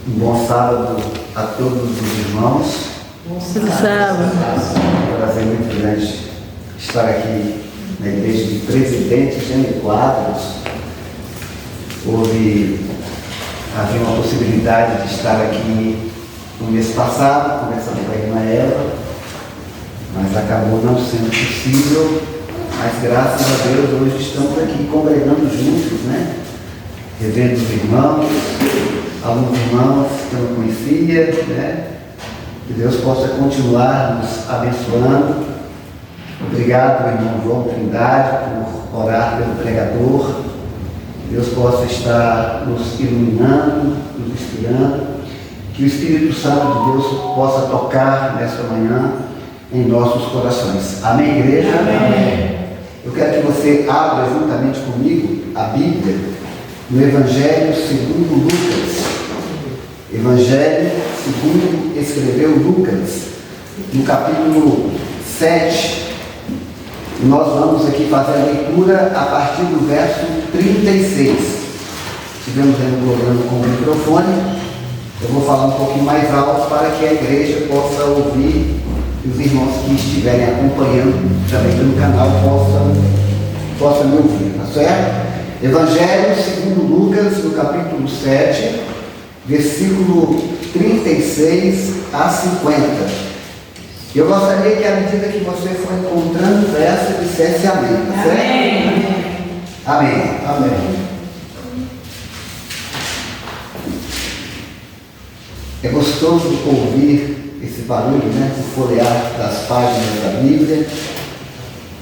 Um bom sábado a todos os irmãos. Bom sábado. É um prazer muito grande estar aqui na igreja de Presidente Jânio Quadros. Havia uma possibilidade de estar aqui no mês passado, conversando com a irmã Eva, mas acabou não sendo possível. Mas graças a Deus hoje estamos aqui congregando juntos, né? Revendo os irmãos, alguns irmãos que eu não conhecia, né? Que Deus possa continuar nos abençoando. Obrigado, irmão João Trindade, por orar pelo pregador. Deus possa estar nos iluminando, nos inspirando. Que o Espírito Santo de Deus possa tocar nesta manhã em nossos corações. Amém, igreja? Amém. Eu quero que você abra juntamente comigo a Bíblia no Evangelho segundo Lucas. Evangelho segundo escreveu Lucas, no capítulo 7. Nós vamos aqui fazer a leitura a partir do verso 36. Estivemos aí no programa com o microfone. Eu vou falar um pouquinho mais alto para que a igreja possa ouvir e os irmãos que estiverem acompanhando também pelo canal possam me ouvir, tá certo? Evangelho segundo Lucas, no capítulo 7, versículo 36 a 50. Eu gostaria que, à medida que você for encontrando o verso, dissesse amém, tá certo? Amém. Amém. Amém. É gostoso ouvir esse barulho, né? O folhear das páginas da Bíblia.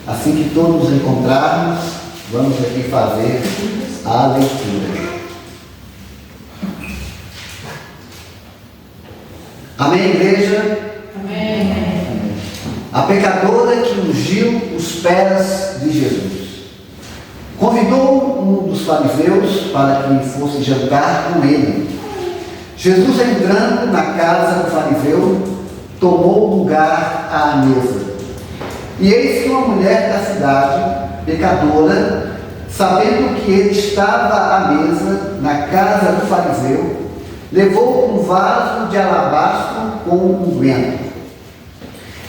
Assim que todos nos encontrarmos, vamos aqui fazer a leitura. Amém, igreja? Amém. A pecadora que ungiu os pés de Jesus convidou um dos fariseus para que fosse jantar com ele. Jesus, entrando na casa do fariseu, tomou lugar à mesa. E eis que uma mulher da cidade, pecadora, sabendo que ele estava à mesa na casa do fariseu, levou um vaso de alabastro com unguento.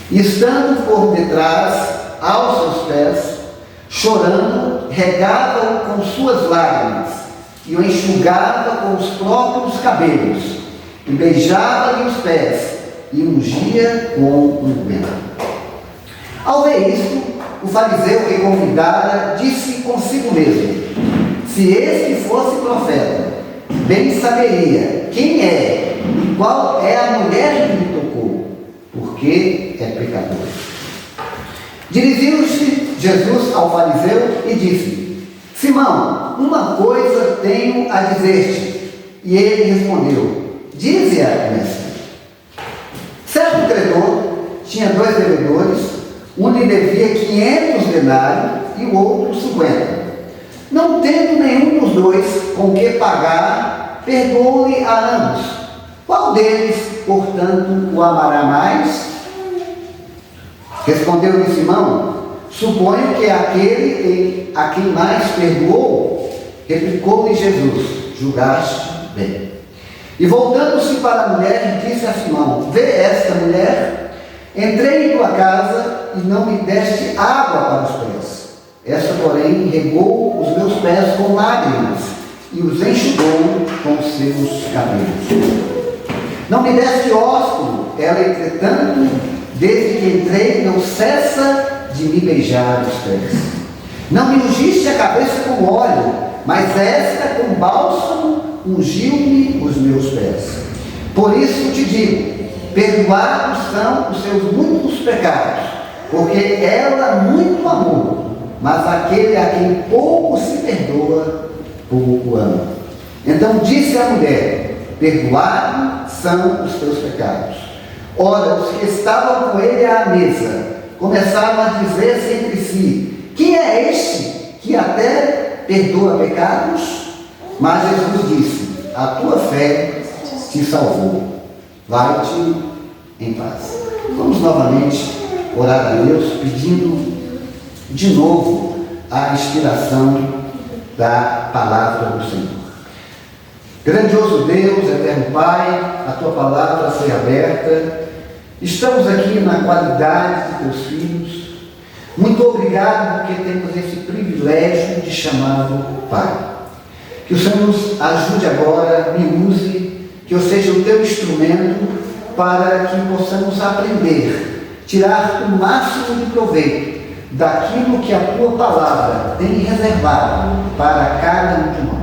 E estando por detrás, aos seus pés, chorando, regava-o com suas lágrimas, e o enxugava com os próprios cabelos, e beijava-lhe os pés, e ungia com unguento. Ao ver isto, o fariseu que convidara disse consigo mesmo: se este fosse profeta, bem saberia quem é e qual é a mulher que lhe tocou, porque é pecador. Dirigiu-se Jesus ao fariseu e disse: Simão, uma coisa tenho a dizer-te. E ele respondeu: dize-a, mestre. Certo credor tinha 2 devedores, um lhe devia 500 denários e o outro 50. Não tendo nenhum dos dois com que pagar, perdoou-lhe a ambos. Qual deles, portanto, o amará mais? Respondeu-lhe Simão: suponho que aquele a quem mais perdoou. Replicou-lhe Jesus: julgaste bem. E voltando-se para a mulher, disse a Simão: vê esta mulher? Entrei em tua casa e não me deste água para os pés. Esta, porém, regou os meus pés com lágrimas e os enxugou com os seus cabelos. Não me deste ósculo. Ela, entretanto, desde que entrei, não cessa de me beijar os pés. Não me ungiste a cabeça com óleo, mas esta com bálsamo ungiu-me os meus pés. Por isso te digo: perdoados são os seus muitos pecados, porque ela muito amou, mas aquele a quem pouco se perdoa, pouco ama. Então disse a mulher: perdoados são os teus pecados. Ora, os que estavam com ele à mesa começaram a dizer-se entre si: quem é este que até perdoa pecados? Mas Jesus disse: a tua fé te salvou. Vai-te em paz. Vamos novamente orar a Deus, pedindo de novo a inspiração da palavra do Senhor. Grandioso Deus, eterno Pai, palavra foi aberta. Estamos aqui na qualidade de teus filhos. Muito obrigado porque temos esse privilégio de chamá-lo Pai. Que o Senhor nos ajude agora, me use, que eu seja o teu instrumento para que possamos aprender, tirar o máximo de proveito daquilo que a tua palavra tem reservado para cada um de nós.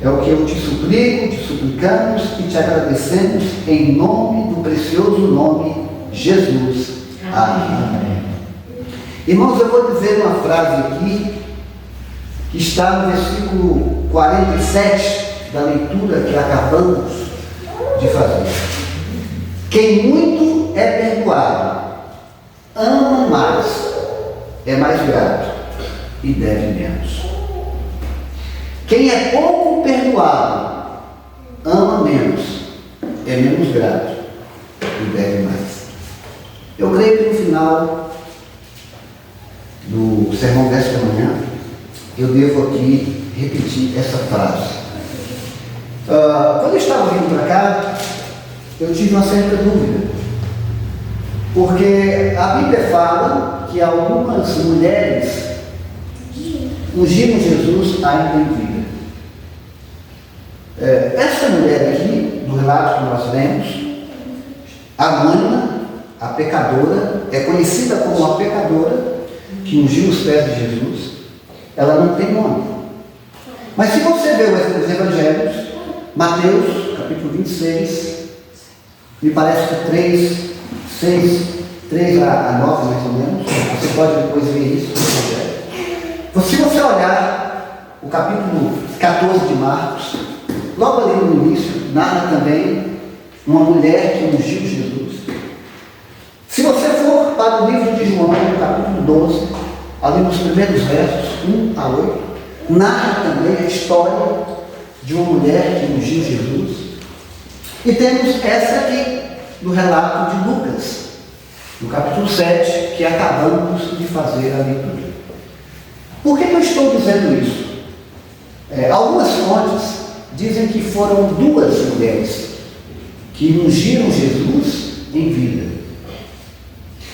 É o que eu te suplico, te suplicamos e te agradecemos em nome do precioso nome Jesus. Amém. Irmãos, eu vou dizer uma frase aqui que está no versículo 47 da leitura que acabamos de fazer. Quem muito é perdoado, ama mais, é mais grato e deve menos. Quem é pouco perdoado, ama menos, é menos grato e deve mais. Eu creio que no final do sermão desta manhã, eu devo aqui repetir essa frase. Quando eu estava vindo para cá, eu tive uma certa dúvida, porque a Bíblia fala que algumas mulheres ungiram Jesus ainda em vida. Essa mulher aqui, no relato que nós lemos, anônima, a pecadora, é conhecida como a pecadora que ungiu os pés de Jesus. Ela não tem nome. Mas se você ver os evangelhos, Mateus, capítulo 26, me parece que 3 a 9 mais ou menos, você pode depois ver isso no evangelho. Se você olhar o capítulo 14 de Marcos, logo ali no início, narra também uma mulher que ungiu Jesus. Se você for para o livro de João, no capítulo 12, ali nos primeiros versos, 1 a 8, narra também a história de uma mulher que ungiu Jesus. E temos essa aqui, no relato de Lucas, no capítulo 7, que acabamos de fazer a leitura. Por que eu estou dizendo isso? Algumas fontes dizem que foram 2 mulheres que ungiram Jesus em vida.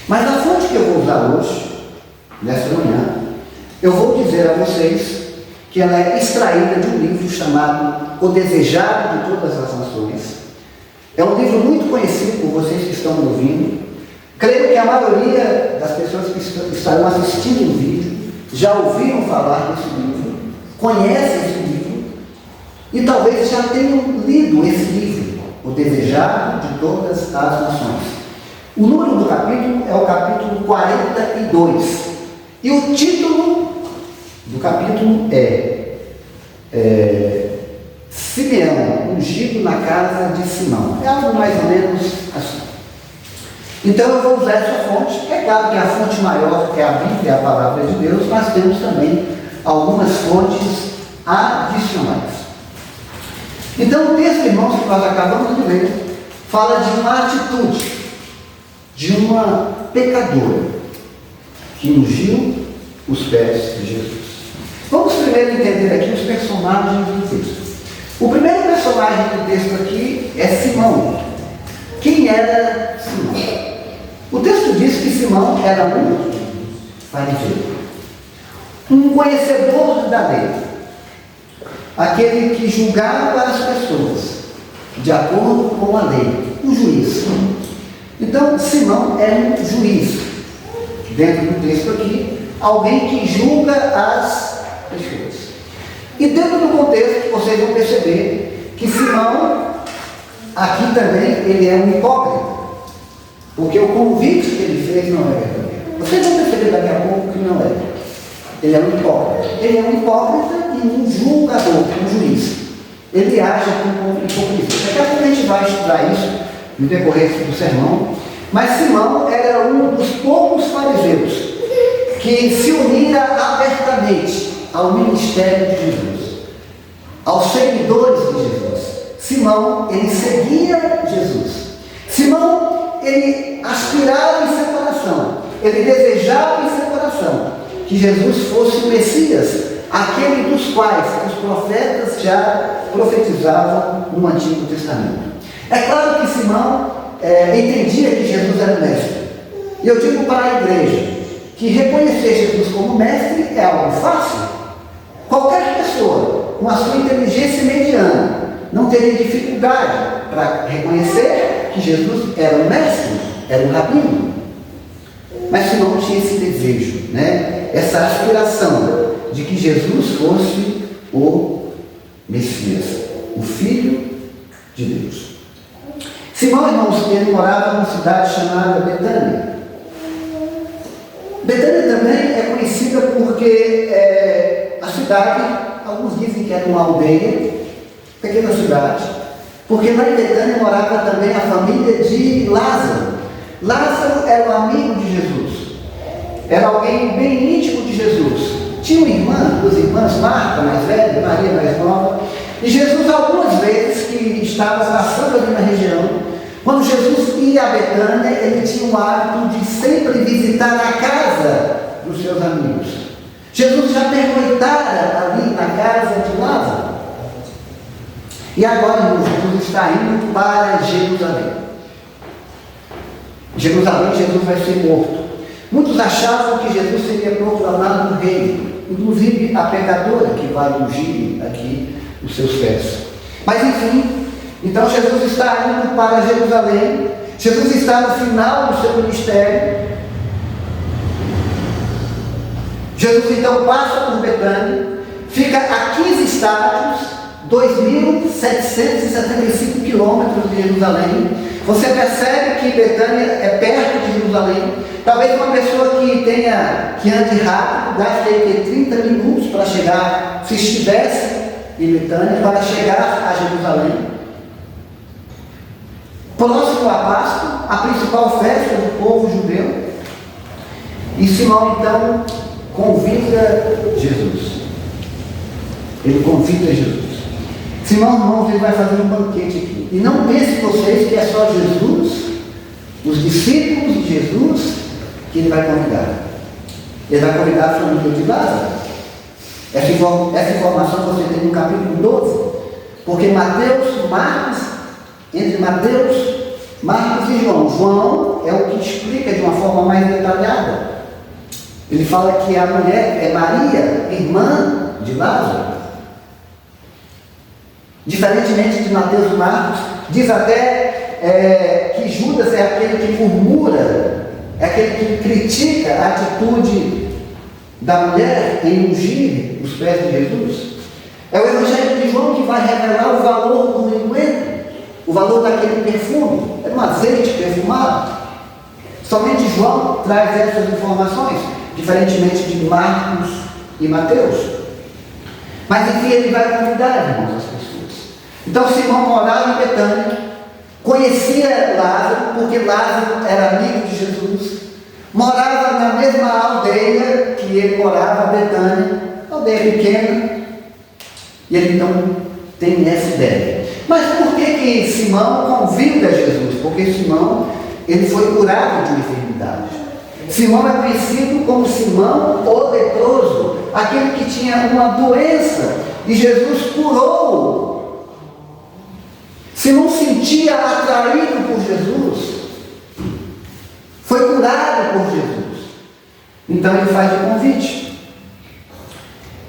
Mas a fonte que eu vou usar hoje, nesta manhã, eu vou dizer a vocês que ela é extraída de um livro chamado O Desejado de Todas as Nações. É um livro muito conhecido por vocês que estão me ouvindo. Creio que a maioria das pessoas que estarão assistindo o vídeo já ouviram falar desse livro, conhecem esse livro e talvez já tenham lido esse livro, O Desejado de Todas as Nações. O número do capítulo é o capítulo 42. E o título do capítulo é Simeão, ungido na casa de Simão. É algo mais ou menos assim. Então eu vou usar essa fonte. É claro que a fonte maior é a Bíblia, a palavra de Deus, mas temos também algumas fontes adicionais. Então o texto, irmãos, que nós acabamos de ler, fala de uma atitude de uma pecadora que ungiu os pés de Jesus. Vamos primeiro entender aqui os personagens do texto. O primeiro personagem do texto aqui é Simão. Quem era Simão? O texto diz que Simão era um fariseu, um conhecedor da lei, aquele que julgava as pessoas de acordo com a lei, um juiz. Então, Simão é um juiz. Dentro do texto aqui, alguém que julga as pessoas. E dentro do contexto, vocês vão perceber que Simão, aqui também, ele é um hipócrita. Porque o convite que ele fez não é verdadeiro. Vocês vão perceber daqui a pouco que não é. Ele é um hipócrita. Ele é um hipócrita e um julgador, um juiz. Ele age com hipocrisia. Daqui a pouco a gente vai estudar isso no decorrer do sermão. Mas Simão era um dos poucos fariseus que se unia abertamente ao ministério de Jesus, aos seguidores de Jesus. Simão, ele seguia Jesus. Simão, ele aspirava em seu coração, ele desejava em seu coração que Jesus fosse o Messias aquele dos quais os profetas já profetizavam no Antigo Testamento. É claro que Simão entendia que Jesus era o mestre. E eu digo para a igreja que reconhecer Jesus como mestre é algo fácil. Qualquer pessoa com a sua inteligência mediana não teria dificuldade para reconhecer que Jesus era o mestre, era o rabino. Mas Simão tinha esse desejo, né? Essa aspiração de que Jesus fosse o Messias, o Filho de Deus. Simão, irmãos, ele morava numa cidade chamada Betânia. Betânia também é conhecida porque a cidade, alguns dizem que era uma aldeia, pequena cidade, porque lá em Betânia morava também a família de Lázaro. Lázaro era um amigo de Jesus, era alguém bem íntimo de Jesus. Tinha uma irmã, duas irmãs, Marta mais velha, Maria mais nova, e Jesus algumas vezes que estava passando ali na região, quando Jesus ia a Betânia, ele tinha o hábito de sempre visitar a casa dos seus amigos. Jesus já pernoitara ali na casa de Lázaro. E agora, irmãos, Jesus está indo para Jerusalém. Jerusalém, Jesus vai ser morto. Muitos achavam que Jesus seria proclamado rei, inclusive a pecadora que vai ungir aqui os seus pés. Mas enfim, então Jesus está indo para Jerusalém. Jesus está no final do seu ministério. Jesus então passa por Betânia, fica a 15 estádios, 2.775 quilômetros de Jerusalém. Você percebe que Betânia é perto de Jerusalém. Talvez uma pessoa que ande rápido, gaste aí 30 minutos para chegar, se estivesse em Betânia, para chegar a Jerusalém. Próximo à Páscoa, a principal festa do povo judeu. E Simão então convida Jesus. Ele convida Jesus. Simão, irmãos, ele vai fazer um banquete aqui. E não pensem vocês que é só Jesus, os discípulos de Jesus, que ele vai convidar. Ele vai convidar a família de Lázaro. Essa informação você tem no capítulo 12. Porque entre Mateus, Marcos e João. João é o que explica de uma forma mais detalhada. Ele fala que a mulher é Maria, irmã de Lázaro. Diferentemente de Mateus e Marcos, diz até que Judas é aquele que murmura, é aquele que critica a atitude da mulher em ungir os pés de Jesus. É o Evangelho de João que vai revelar o valor do unguento, o valor daquele perfume, era um azeite perfumado. Somente João traz essas informações, diferentemente de Marcos e Mateus. Mas enfim, ele vai convidar, irmãos, as pessoas. Então Simão morava em Betânia, conhecia Lázaro, porque Lázaro era amigo de Jesus, morava na mesma aldeia que ele morava, Betânia, aldeia pequena, e ele então tem essa ideia. Mas por que Simão convida Jesus? Porque Simão, ele foi curado de uma enfermidade. Simão é conhecido como Simão o leproso, aquele que tinha uma doença, e Jesus curou-o. Simão sentia atraído por Jesus, foi curado por Jesus. Então ele faz o convite.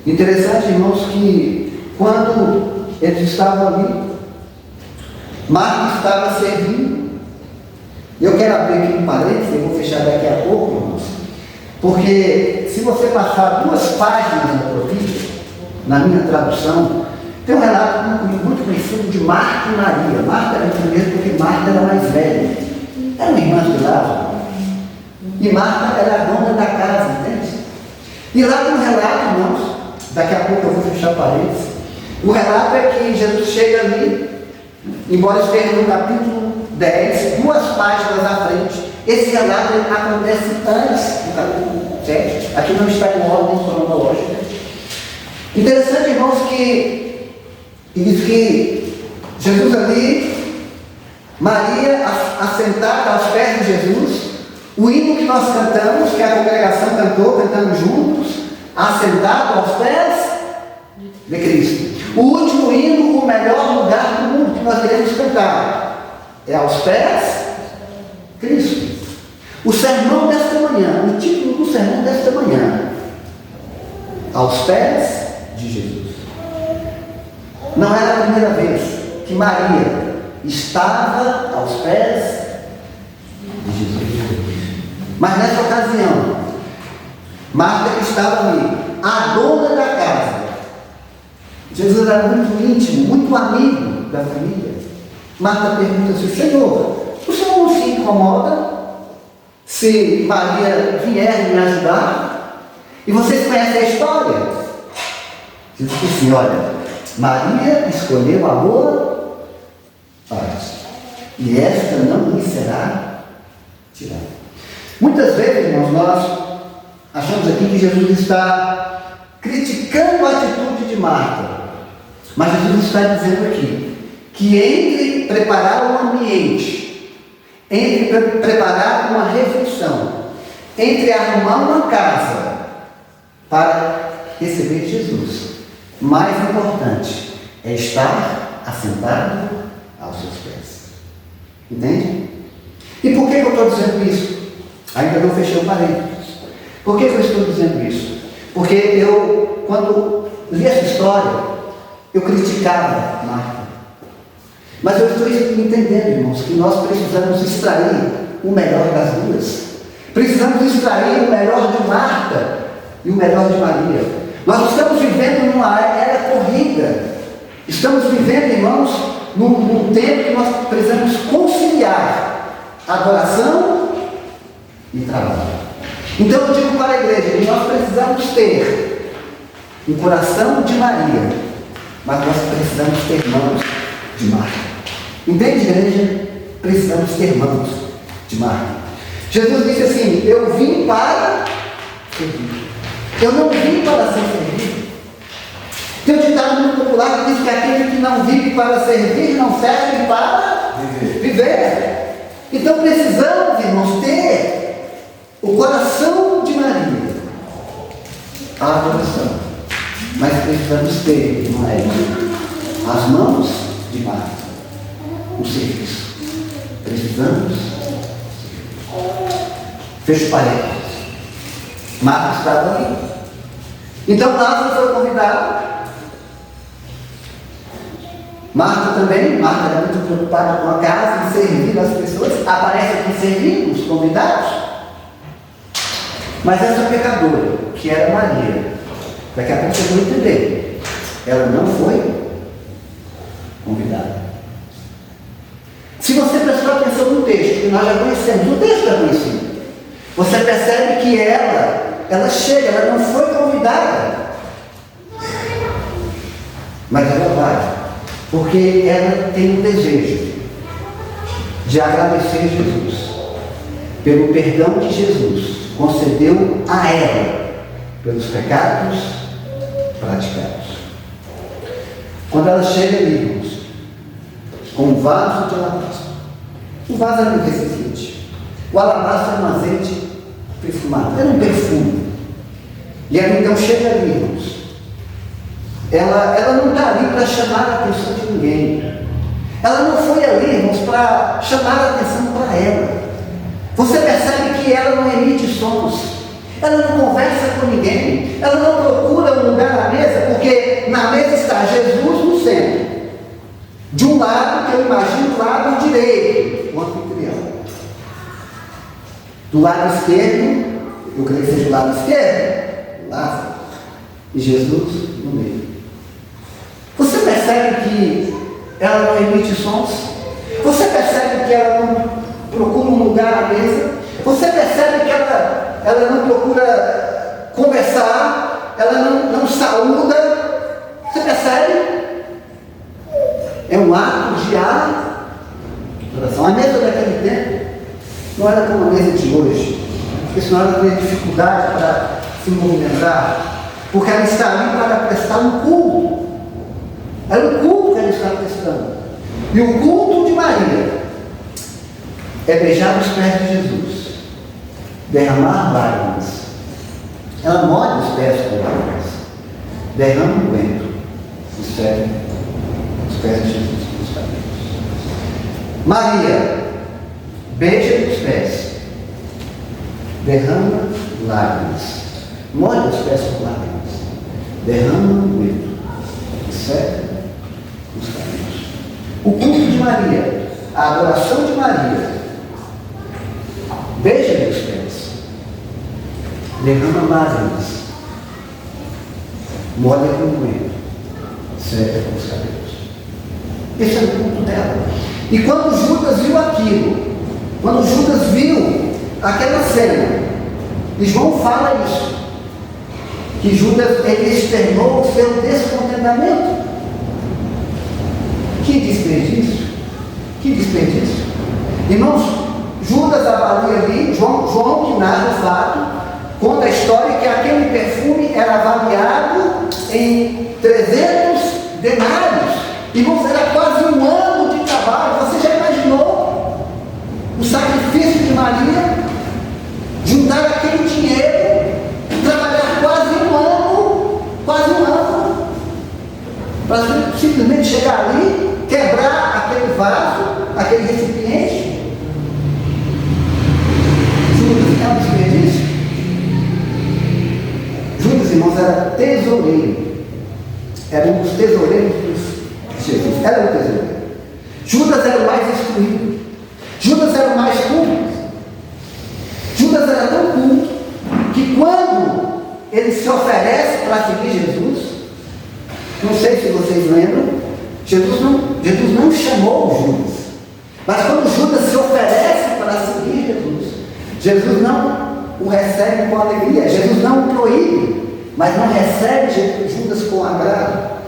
Interessante, irmãos, que quando eles estavam ali, Marcos estava servindo. Eu quero abrir aqui um parênteses, eu vou fechar daqui a pouco, irmãos, porque se você passar 2 páginas na tua Bíblia, na minha tradução, tem um relato muito conhecido de Marta e Maria. Marta era primeiro porque Marta era mais velha, era uma irmã de Lázaro, e Marta era a dona da casa, entende? E lá tem um relato, irmãos, daqui a pouco eu vou fechar parênteses. O relato é que Jesus chega ali, embora esteja no capítulo 10, 2 páginas à frente. Esse relato acontece antes do capítulo 7. Aqui não está em ordem cronológica. Interessante, irmãos, que diz que Jesus ali, Maria assentada aos pés de Jesus, o hino que nós cantamos, que a congregação cantou, cantamos juntos, assentado aos pés de Cristo. O último hino, o melhor lugar do mundo que nós queremos cantar, é aos pés de Cristo. O sermão desta manhã, o título do sermão desta manhã, aos pés de Jesus. Não era a primeira vez que Maria estava aos pés de Jesus. Mas nessa ocasião, Marta, que estava ali, a dona da casa. Jesus era muito íntimo, muito amigo da família. Marta pergunta assim: Senhor, o Senhor não se incomoda se Maria vier me ajudar? E vocês conhecem a história? Jesus disse assim: olha, Maria escolheu a boa parte, e esta não lhe será tirada. Muitas vezes, irmãos, nós achamos aqui que Jesus está criticando a atitude de Marta. Mas Jesus está dizendo aqui que entre preparar um ambiente, entre preparar uma refeição, entre arrumar uma casa para receber Jesus, mais importante é estar assentado aos seus pés. Entende? E por que eu estou dizendo isso? Ainda não fechei o parênteses. Por que eu estou dizendo isso? Porque eu, quando li essa história, eu criticava Marta. Mas eu estou entendendo, irmãos, que nós precisamos extrair o melhor das duas. Precisamos extrair o melhor de Marta e o melhor de Maria. Nós estamos vivendo numa era corrida. Estamos vivendo, irmãos, num tempo que nós precisamos conciliar adoração e trabalho. Então eu digo para a igreja que nós precisamos ter um coração de Maria, mas nós precisamos ter mãos de Marta. Entende, igreja? Precisamos ter mãos de Marta. Jesus disse assim: eu vim para servir. Eu não vim para ser servido. Tem um ditado muito popular que diz que aquele que não vive para servir não serve para viver. Então precisamos, irmãos, ter o coração de Maria, a adoração. Mas precisamos ter, irmã Eva, as mãos de Marta, o serviço. Precisamos. Fecho parênteses. Marta estava ali. Então Lázaro foi convidado. Marta também. Marta era muito preocupada com a casa e servir as pessoas. Aparece aqui servindo os convidados. Mas essa pecadora, que era Maria, daqui a pouco vocês vão entender, ela não foi convidada. Se você prestar atenção no texto, que nós já conhecemos, o texto já conhecido, você percebe que ela chega, ela não foi convidada, mas ela vai, porque ela tem um desejo de agradecer Jesus pelo perdão que Jesus concedeu a ela pelos pecados praticados. Quando ela chega ali, irmãos, com um vaso de alabastro, o vaso era um recipiente, o alabastro era um azeite perfumado, era um perfume. E ela então chega ali, irmãos. Ela não está ali para chamar a atenção de ninguém. Ela não foi ali, irmãos, para chamar a atenção para ela. Você percebe que ela não emite sons. Ela não conversa com ninguém. Ela não procura um lugar na mesa, porque na mesa está Jesus no centro. De um lado, que eu imagino, do lado direito, o anfitrião. Do lado esquerdo, eu creio que seja o lado esquerdo, Lázaro. E Jesus no meio. Você percebe que ela não emite sons? Você percebe que ela não procura um lugar à mesa? Você percebe que ela não procura conversar? Ela não saúda? Você percebe? É um ato de adoração. A mesa daquele tempo não era como a mesa de hoje, porque senão ela teria dificuldade para se movimentar, porque ela está ali para prestar um culto. Era o culto que ela estava prestando. E o culto de Maria é beijar os pés de Jesus, derramar lágrimas Ela molha os pés com lágrimas, derrama o vento e segue os pés de Jesus nos cabelos. Maria beija os pés, derrama lágrimas, molha os pés com lágrimas, derrama o vento e segue os cabelos. O culto de Maria, a adoração de Maria, beija os pés, derrama lágrimas, molha com o vento, seca com os cabelos. Esse é o culto dela. E quando Judas viu aquilo, quando Judas viu aquela cena, e João fala isso, que Judas ele externou o seu descontentamento. Que desperdício! Que desperdício! Irmãos, Judas avalia ali, João que narra o fato, conta a história que aquele perfume era avaliado em 300 denários. Irmãos, era quase um ano de trabalho. Você já imaginou o sacrifício de Maria? Juntar aquele dinheiro, trabalhar quase um ano, para simplesmente chegar ali, quebrar aquele vaso, aquele recipiente. Judas é um desperdício. Judas, irmãos, era tesoureiro. Era um dos tesoureiros de Jesus. Era um tesoureiro. Judas era o mais instruído. Judas era o mais culto. Judas era tão culto que quando ele se oferece para seguir Jesus, não sei se vocês lembram, Jesus não chamou Judas. Mas quando Judas se oferece para seguir Jesus não o recebe com alegria. Jesus não o proíbe, mas não recebe Judas com agrado.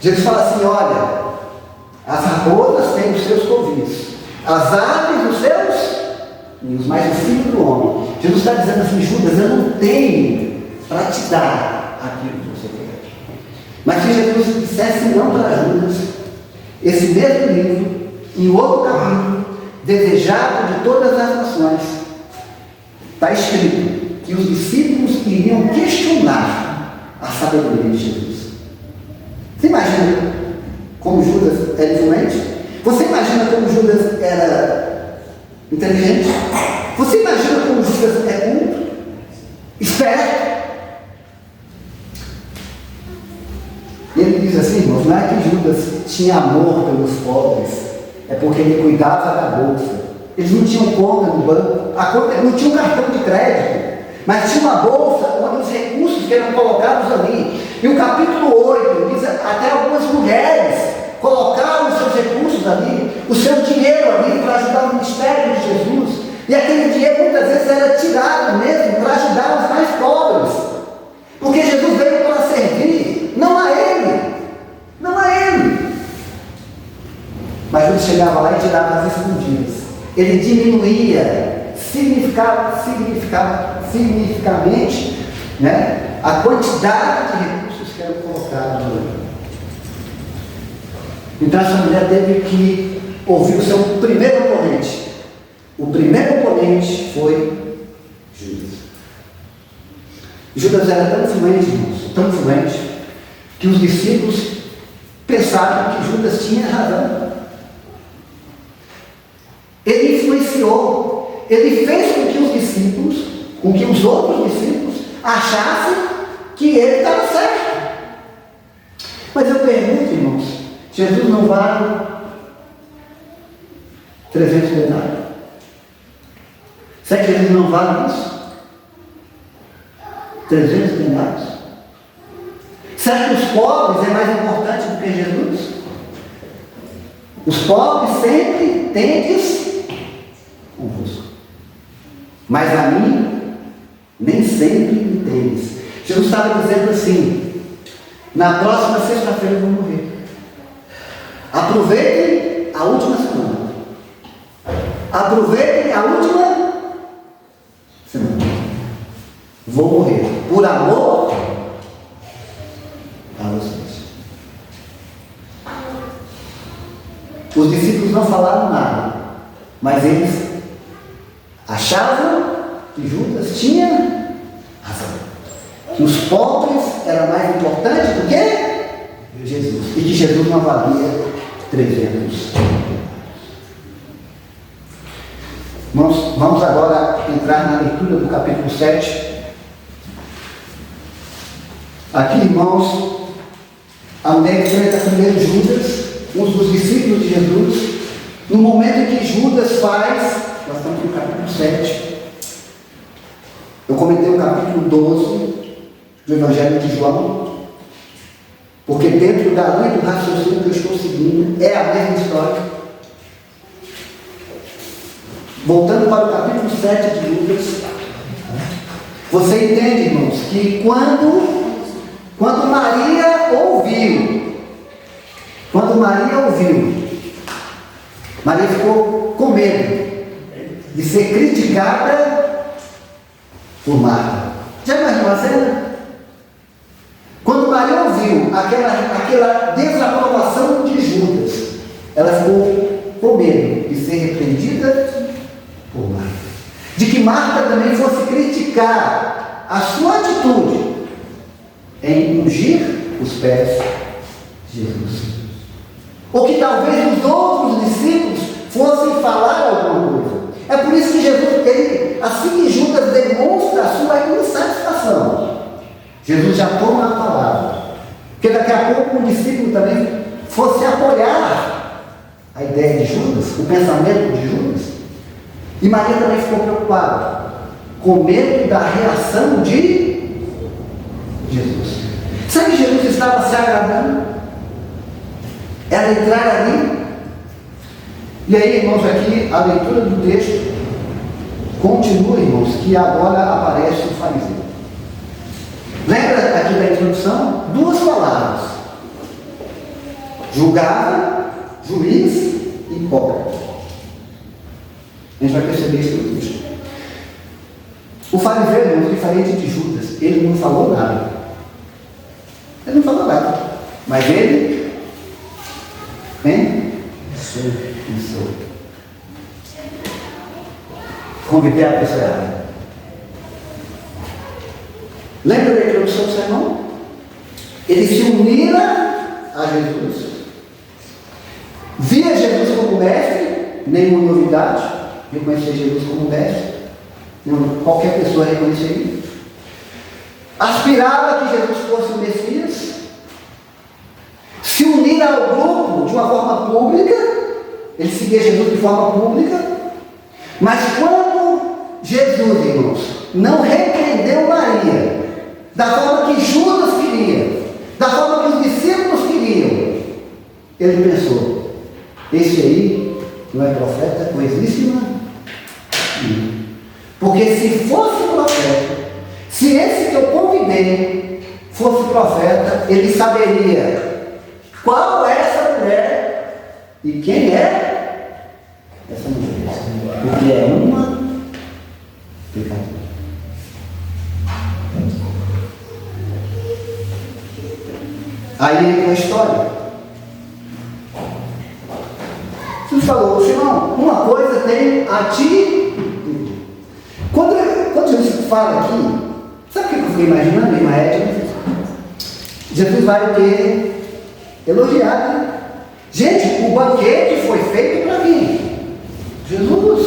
Jesus fala assim: olha, as raposas têm os seus covis, as aves os seus ninhos, mas o Filho do Homem. Jesus está dizendo assim: Judas, eu não tenho para te dar aquilo que você quer. Mas se Jesus dissesse não para Judas, esse mesmo livro, em outro capítulo, desejado de todas as nações, está escrito que os discípulos iriam questionar a sabedoria de Jesus. Você imagina como Judas era influente? Você imagina como Judas era inteligente? Você imagina como Judas é culto? Esperto? Ele diz assim, irmãos, não é que Judas tinha amor pelos pobres, é porque ele cuidava da bolsa. Eles não tinham conta no banco, não tinha um cartão de crédito, mas tinha uma bolsa onde os recursos que eram colocados ali. E o capítulo 8 diz até algumas mulheres colocaram os seus recursos ali, o seu dinheiro ali para ajudar o ministério de Jesus. E aquele dinheiro muitas vezes era tirado mesmo para ajudar os mais pobres, porque Jesus veio para servir, não a ele, mas ele chegava lá e tirava as escondidas. Ele diminuía significativamente, né, a quantidade de recursos que eram colocados ali. Então essa mulher teve que ouvir o seu primeiro oponente. O primeiro oponente foi Judas. Judas era tão influente, irmãos, tão influente, que os discípulos pensaram que Judas tinha razão. Ele influenciou, ele fez com que os discípulos, com que os outros discípulos achassem que ele estava certo. Mas eu pergunto, irmãos, Jesus não vale 300 denários? Será que Jesus não vale isso? 300 denários? Será que os pobres é mais importante do que Jesus? Os pobres sempre tendes convosco, mas a mim nem sempre me tendes. Jesus estava dizendo assim: na próxima sexta-feira eu vou morrer. Aproveitem a última semana. Aproveitem a última semana. Vou morrer por amor a vocês. Os discípulos não falaram nada, mas eles achavam que Judas tinha razão. Que os pobres eram mais importantes do que Jesus. E que Jesus não valia 300. Vamos agora entrar na leitura do capítulo 7. Aqui, irmãos, a mulher enfrenta primeiro Judas, um dos discípulos de Jesus. No momento em que Judas faz, nós estamos no capítulo 7. Eu comentei o capítulo 12 do Evangelho de João, porque dentro da linha do raciocínio que eu estou seguindo, é a mesma história. Voltando para o capítulo 7 de Judas, você entende, irmãos, que quando Maria ouviu, Maria ficou com medo de ser criticada por Marta. Já imaginou a cena? Quando Maria ouviu aquela desaprovação de Judas, ela ficou com medo de ser repreendida por Marta. De que Marta também fosse criticar a sua atitude em ungir os pés de Jesus. Ou que talvez os outros discípulos fossem falar alguma coisa. É por isso que Jesus, assim que Judas demonstra a sua insatisfação, Jesus já toma a palavra. Porque daqui a pouco um discípulo também fosse apoiar a ideia de Judas, o pensamento de Judas. E Maria também ficou preocupada, com medo da reação de Jesus. Sabe que Jesus estava se agradando? Ela entrar ali. E aí, irmãos, aqui a leitura do texto continua, irmãos, que agora aparece o fariseu. Lembra aqui da introdução? Duas palavras: julgado, juiz e hipócrita. A gente vai perceber isso no texto. O fariseu, irmãos, diferente de Judas, ele não falou nada. Ele não falou nada. Mas ele pensou. Convidei a pessoa errada. Lembra da introdução do sermão? Ele se unira a Jesus. Via Jesus como mestre, nenhuma novidade, reconhecer Jesus como mestre. Qualquer pessoa reconheceria. Aspirava que Jesus fosse o Messias. Se unir ao grupo de uma forma pública. Ele seguia Jesus de forma pública. Mas quando Jesus, irmãos, não repreendeu Maria da forma que Judas queria, da forma que os discípulos queriam, ele pensou: esse aí não é profeta, coisíssima. Porque se fosse profeta, se esse que eu convidei fosse profeta, ele saberia qual é essa mulher e quem é essa mulher. Porque é uma pecadora. Aí a história. Jesus falou: Simão, uma coisa tem a ti. Quando Jesus fala aqui, sabe o que eu fiquei imaginando, irmã Edna? Jesus vai ter elogiado, né? Gente, o banquete foi feito para quem? Jesus.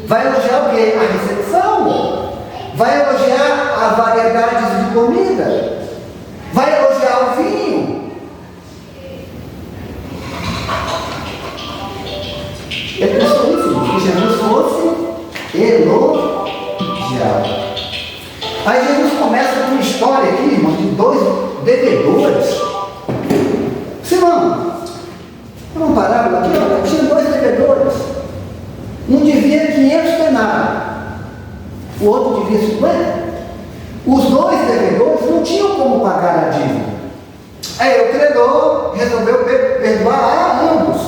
Vai elogiar o quê? A recepção. Vai elogiar as variedades de comida. Vai elogiar o vinho. Ele pensou isso, que Jesus fosse elogiado. Aí Jesus começa com uma história aqui, irmão, de dois devedores. Simão, vamos parar aqui, olha, tinha dois devedores. Um devia 500 denários, o outro devia 50. Os dois devedores não tinham como pagar a dívida. Aí o credor resolveu perdoar a ambos.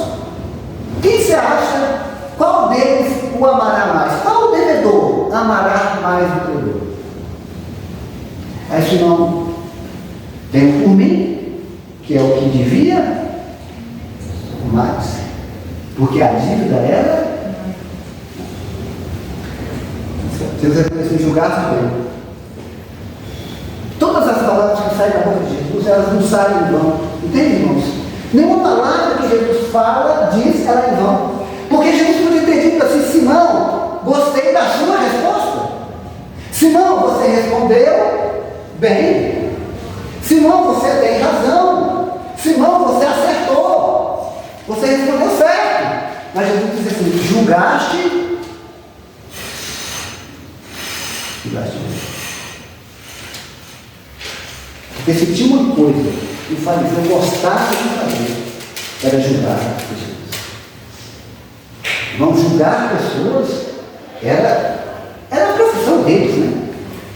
Quem se acha? Qual deles o amará mais? Qual devedor amará mais o credor? Aí Simão, tem por mim, que é o que devia mais, porque a dívida era. Se você julgasse bem. Todas as palavras que saem da boca de Jesus, elas não saem em vão. Entende, irmãos? Nenhuma palavra que Jesus fala, diz, ela é em vão. Porque Jesus podia ter dito assim: Simão, gostei da sua resposta. Simão, você respondeu bem. Simão, você tem razão. Simão, você acertou. Você respondeu certo. Mas Jesus diz assim: julgaste. Porque se tinha uma coisa que o fariseu gostava de fazer, era julgar as pessoas. Não julgar pessoas era a profissão deles, né?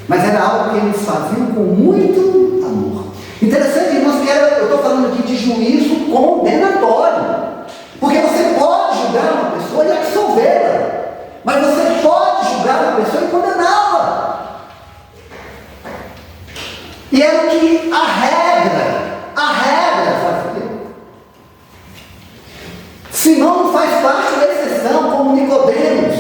Mas era algo que eles faziam com muito amor. Interessante, irmãos, que eu estou falando aqui de juízo condenatório. Porque você pode julgar uma pessoa e absolvê-la, mas você pode julgar uma pessoa e condená-la. E era o que a regra fazia. Simão não faz parte da exceção, como Nicodemos,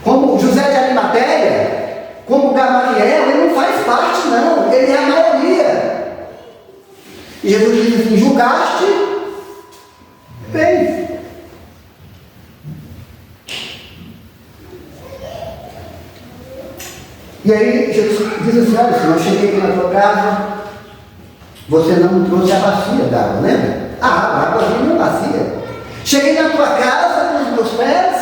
como José de Arimateia, como Gamaliel. Ele não faz parte, não. Ele é a maioria. E Jesus diz assim: julgaste bem. E aí Jesus diz assim: olha, Senhor, eu cheguei aqui na tua casa, você não trouxe a bacia d'água, lembra? A água vinha na bacia. Cheguei na tua casa com os meus pés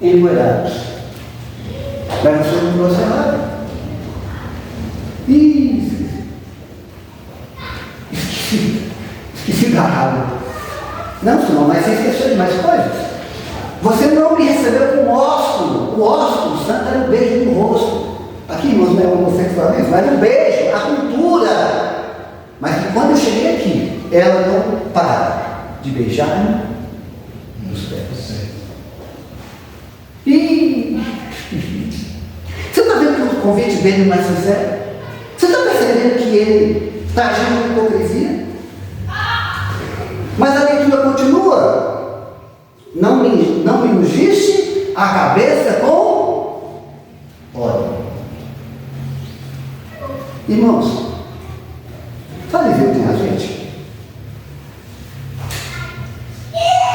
empoeirados, mas você não trouxe nada. Esqueci da água. Não, Senhor, mas você esqueceu de mais coisas. Você não me recebeu com ósculo. O ósculo santo era um beijo no rosto. Aqui, irmãos, não é homossexualismo, mas era um beijo, a cultura. Mas quando eu cheguei aqui, ela não para de beijar nos pés. E você está vendo que o convite dele não é sincero? Você está percebendo que ele está agindo com hipocrisia? Mas a leitura continua. Não me ungiste a cabeça com óleo. Irmãos, fariseu tem azeite?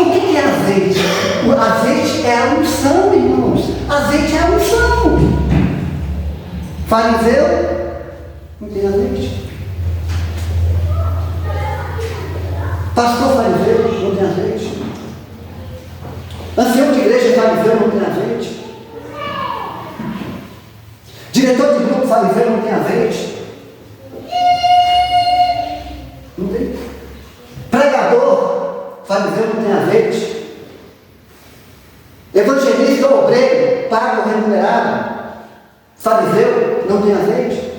O que é azeite? O azeite é a unção, irmãos. Azeite é a unção. Fariseu não tem azeite. Pastor fariseu não tem azeite. Ancião de igreja fariseu não tem azeite. Diretor de grupo fariseu não tem azeite. Não tem. Pregador fariseu não tem azeite. Evangelista ou obreiro pago remunerado fariseu não tem azeite.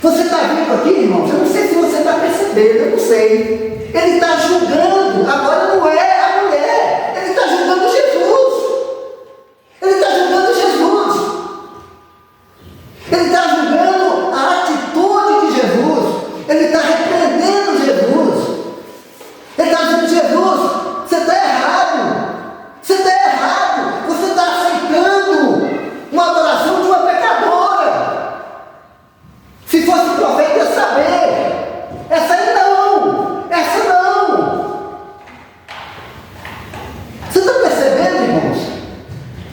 Você está vendo aqui, irmãos? Eu não sei se você está percebendo, eu não sei. Ele está julgando, agora não é a mulher, ele está julgando Jesus. Ele está julgando Jesus. Ele está julgando a atitude de Jesus. Ele está repreendendo Jesus. Ele está dizendo: Jesus, você está errado. Você está errado. Você está aceitando uma adoração de uma pecadora. Se fosse profeta, ia saber. Essa aí não. Essa não. Você está percebendo, irmãos?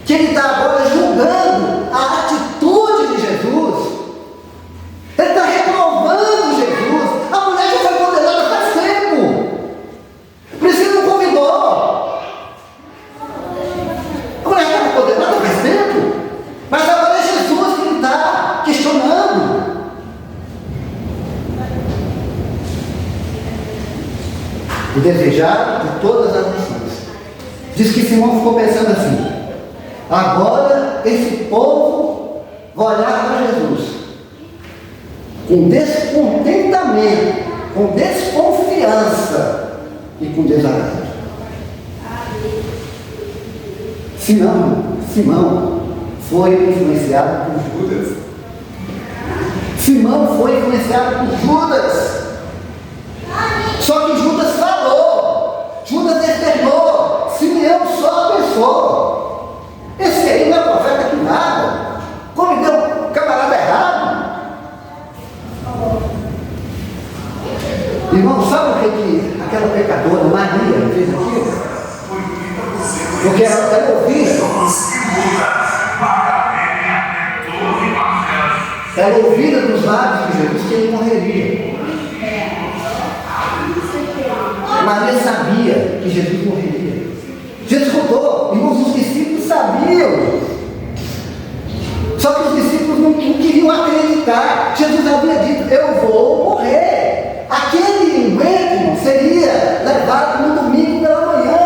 Que ele está agora julgando a atitude de Jesus. Ele está reprovando Jesus. A mulher já foi condenada faz tempo. Por isso ele não convidou. A mulher já foi condenada faz tempo. Mas agora é Jesus que ele está questionando. O desejado por todas as nações. Diz que Simão ficou pensando assim: agora esse povo vai olhar para Jesus com descontentamento, com desconfiança e com desagrado. Simão foi influenciado por Judas. Simão foi influenciado por Judas. Só que Judas falou, Judas externou, Simeão só pensou: esse aí não é profeta que nada, como deu um camarada errado. Porque ela ouvira dos lábios de Jesus que ele morreria. Maria sabia que Jesus morreria. Jesus contou, irmãos, os discípulos sabiam. Só que os discípulos não queriam acreditar. Jesus havia dito, eu vou morrer. Aquele encontro seria levado no domingo pela manhã.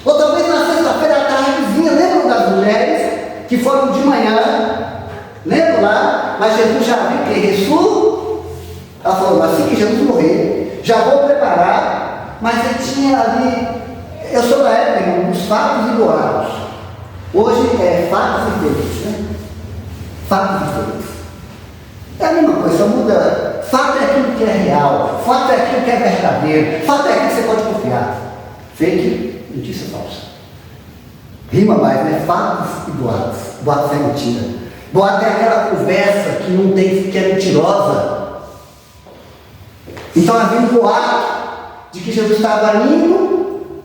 Ou talvez na sexta-feira à tardezinha. Lembram das mulheres que foram de manhã? Lembram lá? Mas Jesus já viu que ressuscitou. Ela falou, assim que Jesus morrer, já vou preparar. Mas ele tinha ali, eu sou da época, irmão, dos fatos e boatos. Hoje é fatos e feitos, né? Fatos e feitos. É a mesma coisa, só muda. Fato é aquilo que é real, fato é aquilo que é verdadeiro, fato é aquilo que você pode confiar. Fake, notícia falsa. Rima mais, né? Fatos e boatos. Boatos é mentira. Boato é aquela conversa que não tem, que é mentirosa. Então havia um boato de que Jesus estava indo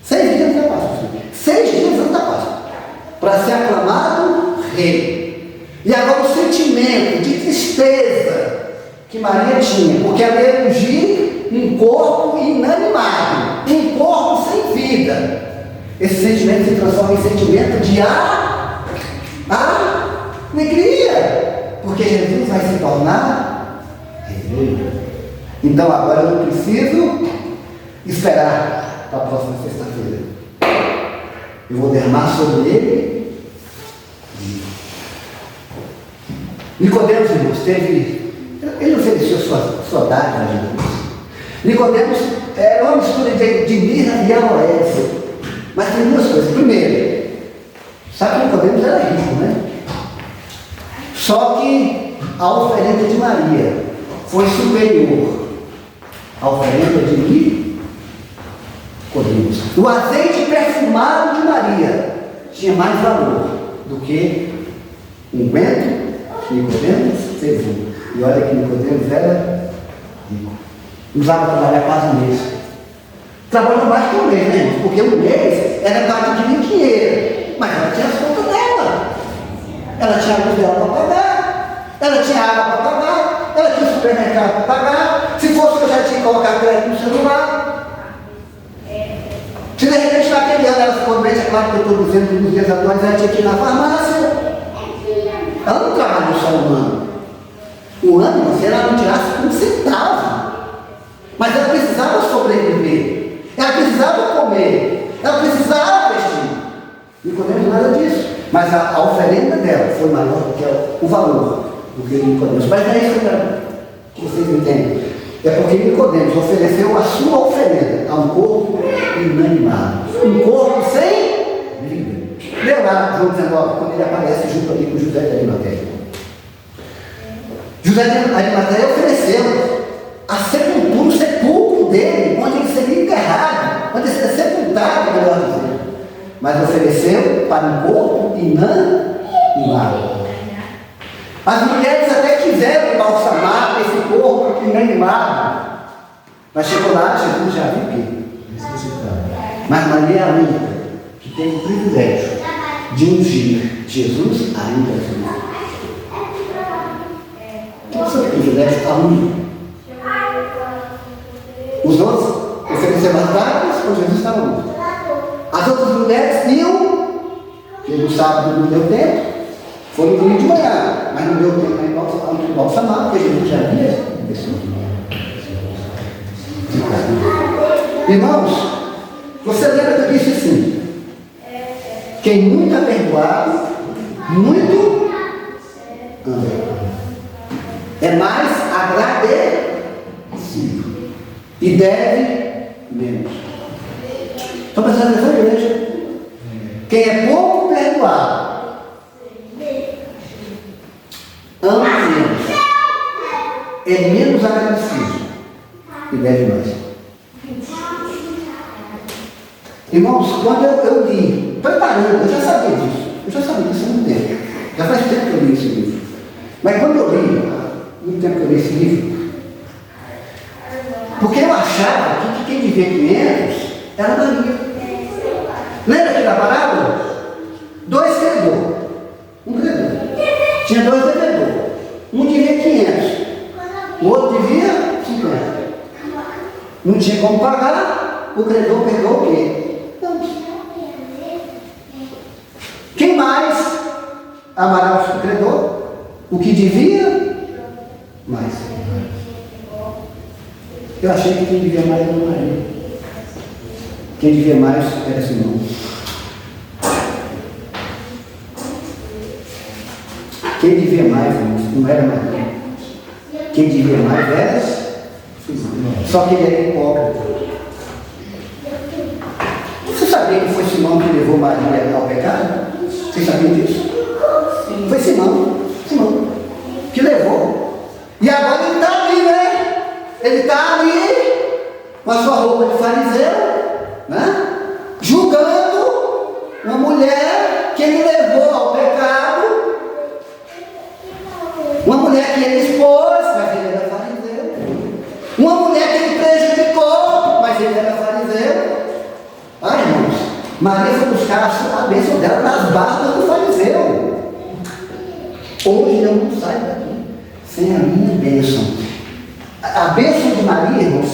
6 dias da Páscoa. 6 dias antes da Páscoa. Para ser aclamado rei. E agora o sentimento de tristeza que Maria tinha, porque ela ia ungir um corpo inanimado, um corpo sem vida. Esse sentimento se transforma em sentimento de alegria, porque Jesus vai se tornar rei. Então agora eu não preciso esperar para a próxima sexta-feira. Eu vou derramar sobre ele. Nicodemos, irmãos, ele ofereceu sua dádiva a Jesus. Nicodemos era uma mistura de mirra e aloés. Mas tem duas coisas. Primeiro, sabe que Nicodemos era rico, né? Só que a oferenda de Maria foi superior à oferenda de Nicodemos. O azeite perfumado de Maria tinha mais valor do que um vento. Nicodemos fez um. E olha que Nicodemos era rico. Usava trabalhar quase um mês. Trabalhou mais que um mês, né? Porque um mês era para adquirir dinheiro. Mas ela tinha as contas dela. Ela tinha a luz dela para pagar. Ela tinha água para pagar. Ela tinha supermercado para pagar. Se fosse eu já tinha que colocar crédito no celular. Se de repente naquele ano ela ficou doente, é claro que eu estou dizendo que nos dias atuais ela tinha que ir na farmácia. Ela não trabalhou só um ano. Um ano, se ela não tirasse um centavo. Mas ela precisava sobreviver. Ela precisava comer. Ela precisava vestir. Nicodemos não era disso. Mas a oferenda dela foi maior do que o valor do que Nicodemos. Mas não é isso que vocês entendem. É porque Nicodemos ofereceu a sua oferenda a um corpo inanimado. Um corpo sem vida. Leu lá João 19, quando ele aparece junto ali com José de Arimateia. José de Arimateia ofereceu a sepultura, o sepulcro dele, onde ele seria enterrado, onde ele seria sepultado, melhor dizer. Mas ofereceu para um corpo inanimado. As mulheres até quiseram embalsamar esse corpo inanimado. Mas chegou lá, Jesus já viu que ressuscitado. Mas Maria é a única que tem o privilégio de ungir Jesus ainda vivo. Qual foi o privilégio? A única. Os outros ofereceram as dádivas quando Jesus estava morto. As outras mulheres iam, porque no sábado não deu tempo, foram no domingo de manhã, mas não deu tempo para embalsamar, porque Jesus já havia ressuscitado. Irmãos, você lembra que eu disse assim? Quem muito é perdoado, muito ama. É mais agradecido e deve menos. Estão pensando nessa igreja? Quem é pouco perdoado, ama menos, é menos agradecido e deve mais. Irmãos, quando eu li, preparando, eu já sabia disso há muito tempo. Já faz tempo que eu li esse livro. Mas quando eu li, muito tempo que eu li esse livro, porque eu achava que quem devia 500 era Maria. Lembra aqui da parábola? 2 credores. Um credor. Tinha 2 devedores. Um devia 500. O outro devia 50. Não tinha como pagar. O credor pegou o quê? Quem mais amará o credor? O que devia? Mais. Eu achei que quem devia mais era Maria. Quem devia mais era Simão. Quem devia mais, não era Maria. Quem devia mais era Simão. Só que ele era hipócrita. Você sabia que foi Simão que levou Maria ao pecado? Vocês sabiam disso? Sim. Foi Simão que levou. E agora ele está ali, né? Ele está ali com a sua roupa de fariseu, né? Julgando uma mulher que ele levou ao pecado, uma mulher que ele expôs, mas ele era fariseu, uma mulher que ele prejudicou, mas ele era fariseu. Ai, irmãos, Maria foi buscar a bênção dela nas barbas do fariseu. Hoje eu não saio daqui sem a minha bênção. A bênção de Maria, irmãos,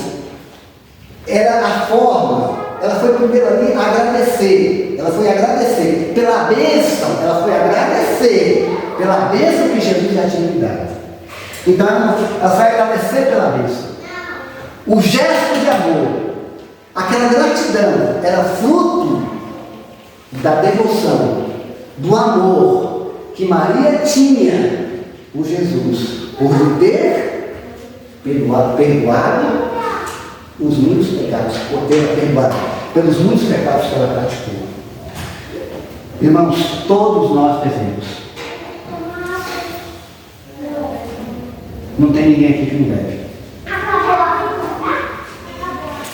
era a forma. Ela foi primeiro ali agradecer. Ela foi agradecer pela bênção. Ela foi agradecer pela bênção que Jesus já tinha lhe dado. Então, ela foi agradecer pela bênção. O gesto de amor, aquela gratidão, era fruto da devoção, do amor que Maria tinha por Jesus, por lhe ter perdoado os muitos pecados, por ter perdoado pelos muitos pecados que ela praticou. Irmãos, todos nós devemos. Não tem ninguém aqui que não deve.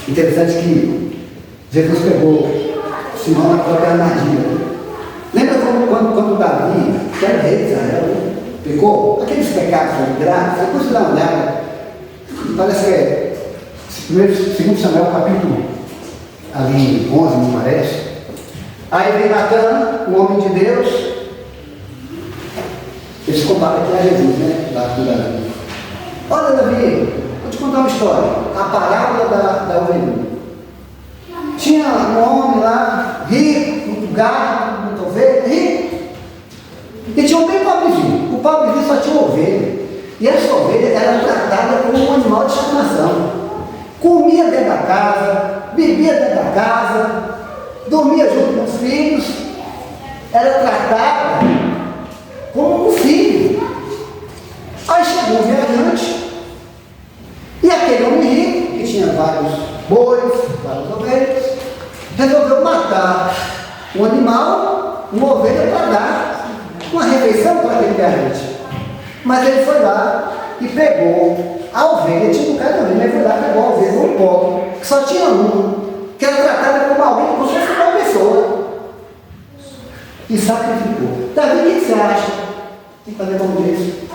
Interessante que Jesus pegou Simão na própria armadilha. Lembra quando Davi, que era rei de Israel, pegou aqueles pecados graves? Depois você dá uma olhada, parece que é 2 Samuel capítulo ali 11, me parece. Aí vem Natan, um homem de Deus. Eles contaram aqui a Jesus, né? Lá do Davi. Olha, Davi, vou te contar uma história. A parábola da ovelhinha. Tinha um homem lá, rico, muito gado, muita ovelha, rico. E tinha um bem pobrezinho. O pobrezinho só tinha ovelha. E essa ovelha era tratada como um animal de estimação. Comia dentro da casa, bebia dentro da casa, dormia junto com os filhos. Era tratada como um filho. Aí chegou um viajante. E aquele homem rico, que tinha vários bois, várias ovelhas, resolveu matar um animal, uma ovelha, para dar uma refeição para aquele viajante. Mas ele foi lá e pegou a ovelha, tinha um bocado de ovelha, ele foi lá e pegou a ovelha, um pobre, que só tinha uma, que era tratada como alguém como se fosse uma pessoa, e sacrificou. Davi, o que você acha? Tem que fazer como diz.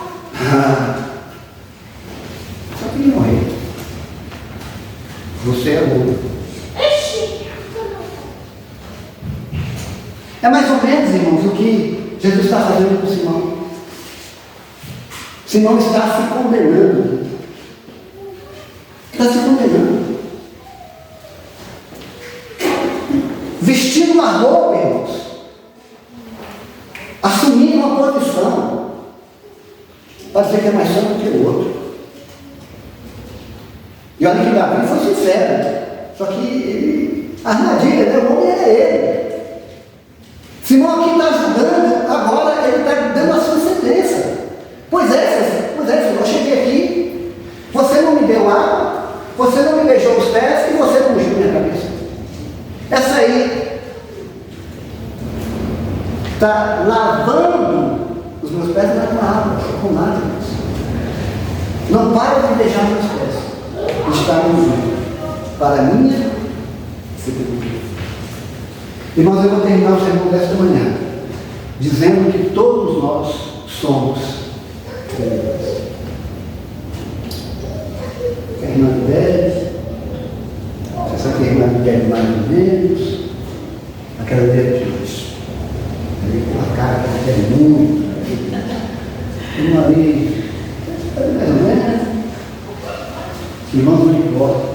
Só que ele morreu. Você é louco. É mais ou menos, irmãos, o que Jesus está fazendo com Simão. Simão está se condenando. Está se condenando. Vestindo uma roupa, irmãos. Assumindo uma posição. Para dizer que é mais santo que o outro. E olha que Davi foi sincero. Só que ele, a armadilha, né? O homem era ele. Simão aqui está julgando, agora ele está dando a sua sentença. Pois é, Senhor, eu cheguei aqui, você não me deu água, você não me beijou os pés e você não ungiu minha cabeça. Essa aí está lavando os meus pés, não é com água, é com nada. Não para de beijar meus pés. Está ungindo para a minha sepultura. Irmãos, eu vou terminar o sermão desta manhã dizendo que todos nós somos pecadores. A irmã deve, essa que a irmã deve mais ou menos, caranguejo de hoje. Ali com a cara que é muito. Um ali. Não é? Irmãos não importa.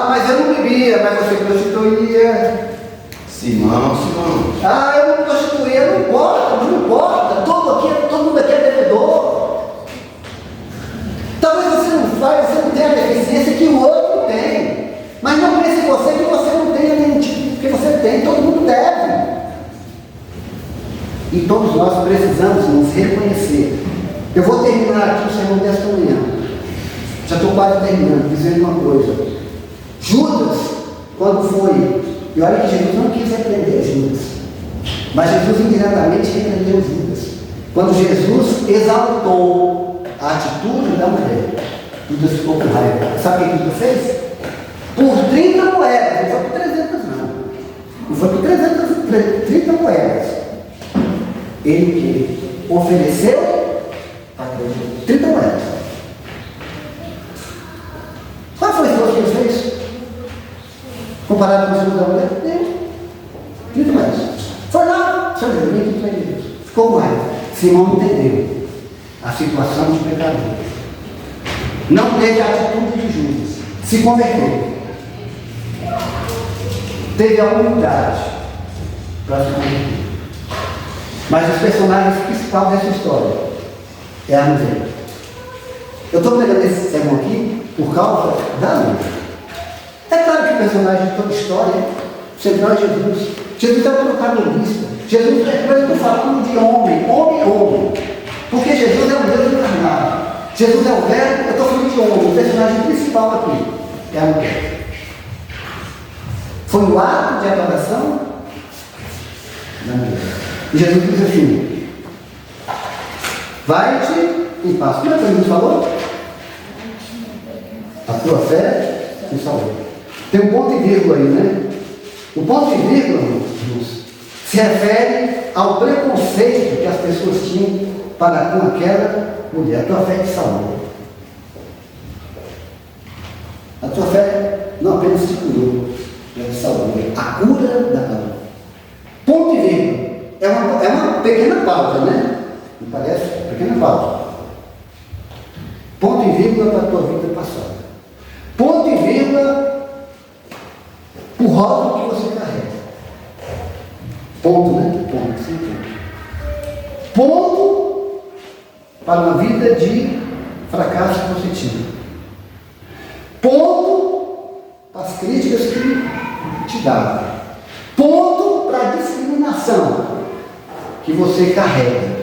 Mas eu não bebia, mas você prostituía. Simão. Eu não prostituía, não importa. Todo mundo aqui é devedor. Talvez você não tenha a deficiência que o outro tem. Mas não pense você que você não tenha nenhum tipo que você tem, todo mundo deve. E todos nós precisamos nos reconhecer. Eu vou terminar aqui o sermão desta manhã. Já estou quase terminando, dizendo uma coisa. Judas, quando foi, e olha que Jesus não quis repreender Judas, mas Jesus indiretamente repreendeu Judas. Quando Jesus exaltou a atitude da mulher, Judas ficou com raiva. Sabe o que Judas fez? Por 30 moedas, não foi por 300 não. Não foi por 30 moedas. Ele ofereceu 30 moedas. Qual foi o esforço que ele fez? Comparado com o esforço da mulher? Deu 30 moedas. Foi lá, Senhor Jesus, vem aqui para Deus. Ficou com raiva. Simão entendeu a situação de pecador. Não teve a atitude de Judas. Se converteu. Teve a humildade para se converter. Mas os personagens principais dessa história é a mulher. Eu estou pegando esse sermão aqui por causa da mulher. É claro que o personagem de toda história central é Jesus. Jesus é o protagonista. Jesus é, eu estou falando de homem. Porque Jesus é o Deus encarnado. Jesus é o verbo, eu estou falando de homem. O personagem principal aqui é a mulher. Foi o ato de adoração da mulher. E Jesus diz assim: vai-te em paz. Como é que Jesus falou? A tua fé te salvou. Tem um ponto e vírgula aí, né? O ponto e vírgula, irmãos, se refere ao preconceito que as pessoas tinham para com aquela mulher. A tua fé te salvou. A tua fé não apenas te curou, ela te salvou. A cura da alma. Ponto e vírgula. É uma pequena pausa, né? Me parece? Pequena pausa. Ponto e vírgula para a tua vida passada. Ponto e vírgula o rótulo que você carrega. Ponto, né? Ponto, sim, ponto. Ponto para uma vida de fracasso que você tinha. Ponto para as críticas que te davam. Ponto para a discriminação que você carrega.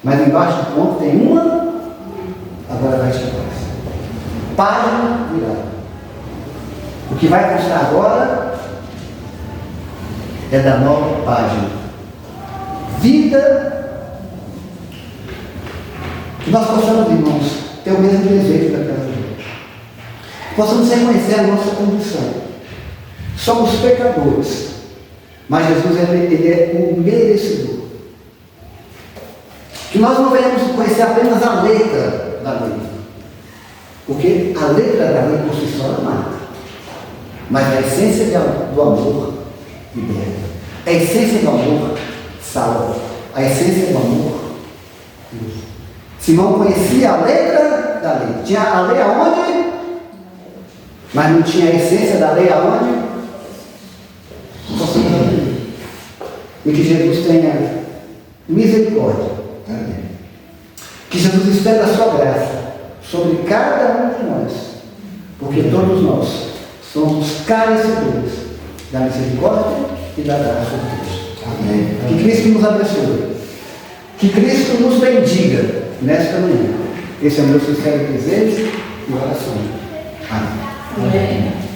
Mas embaixo do ponto tem uma, agora vai te dar. Página virada. O que vai constar agora é da nova página. Vida que nós possamos, irmãos, ter o mesmo desejo daquela vida. Possamos reconhecer a nossa condição. Somos pecadores, mas Jesus ele é o merecedor. Que nós não venhamos conhecer apenas a letra da lei, porque a letra da lei por si só não mata, mas a essência do amor liberta. A essência do amor salva. A essência do amor Deus. Simão conhecia a letra da lei. Tinha a lei aonde? Mas não tinha a essência da lei aonde? E que Jesus tenha misericórdia. Que Jesus estenda a sua graça sobre cada um de nós. Porque todos nós somos carecedores da misericórdia e da graça de Deus. Amém. Que Cristo nos abençoe. Que Cristo nos bendiga nesta manhã. Esse é o meu sincero desejo e oração. Amém. Amém.